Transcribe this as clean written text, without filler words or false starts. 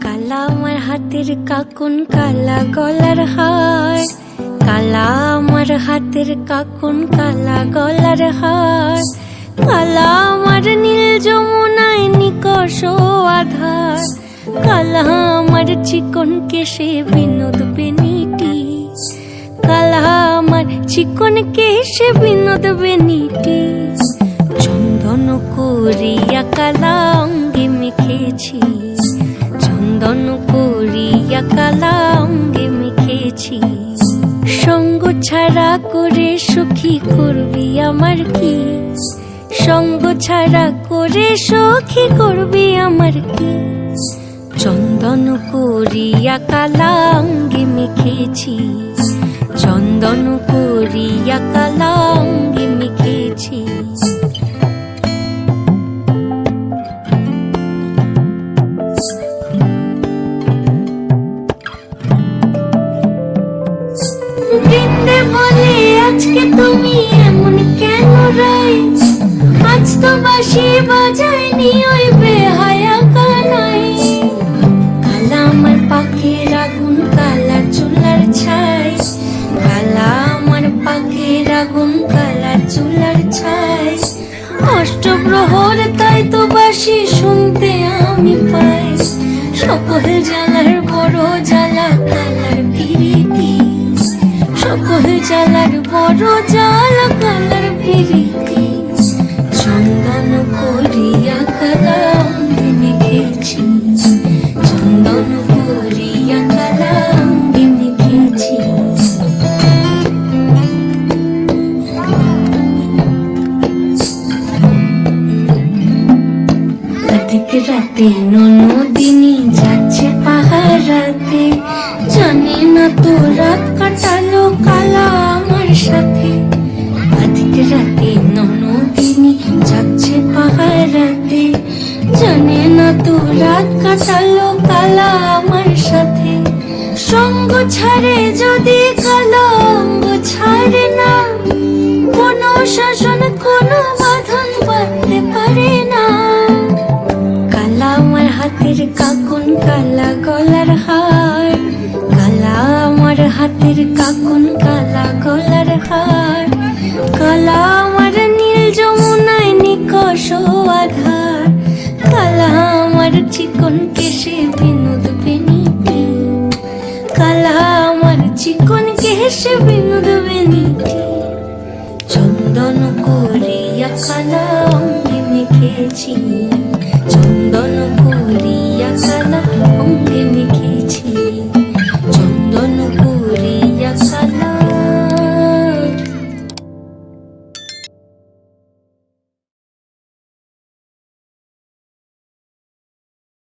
কালা আমার হাতের কাকুন, কালা গলার হার, কালা আমার হাতের কাকুন, কালা গলার হার, কালা আমার নীল যমুনায় নিকষ আধার, কালা আমার চিকন কেশে বিনোদ বেনিটি, কালা আমার চিকন কেশে বিনোদ বেনিটি, চন্দন করিয়া কালা অঙ্গে মেখেছি, চন্দন করিয়া কালা অঙ্গে মেখেছি, সঙ্গ ছাড়া করে সুখী করবি আমার কি, সঙ্গ ছাড়া করে সখী করবি আমার কি, চন্দন করিয়া কালা অঙ্গে মেখেছি, চন্দন করিয়া কালা অঙ্গে মেখেছি। বৃন্দে বলে আজকে তুমি এমন কেন রাই, আজ তো বাঁশি বাজায়নি ওই বেহায়া কানাই, কালা আমার পাখের আগুন, কালা চুলার ছাই, কালা আমার পাখের আগুন, কালা চুলার ছাই, অষ্টপ্রহর তাই তো বাঁশি শুনতে আমি পাই, সকল জ্বালার বড় জ্বালা কালার পিরিতি, সকল জ্বালার বড় জ্বালা কালার পিরিতি, চন্দন করিয়া কালা অঙ্গে মেখেছি, চন্দন করিয়া কালা অঙ্গে মেখেছি। রাতে রাতে ননদিনী যাচ্ছে পাহারাতে, জানি না তো রাত কাটালো কালা আমার সাথে, রাতে রাতে ননদিনী যাচ্ছে পাহারাতে, জানি না তো রাত কাটালো কালা আমার সাথে, সঙ্গ ছাড়ে যদি কালো অঙ্গ ছাড়ে না, কোনো শাসন কোনো বাঁধন বাঁধতে পারে না, কালা আমার হাতের কাকুন, কালা গলার হার, কালা আমার হাতের কাকুন, কালা গলার হার, কালা আমার নীল যমুনায় নিকষ আধার, কালা আমার চিকন কেশে বিনোদ বেনিটি, কালা আমার চিকন কেশে বিনোদ বেনিটি, চন্দন করিয়া কালা অঙ্গে মেখেছি।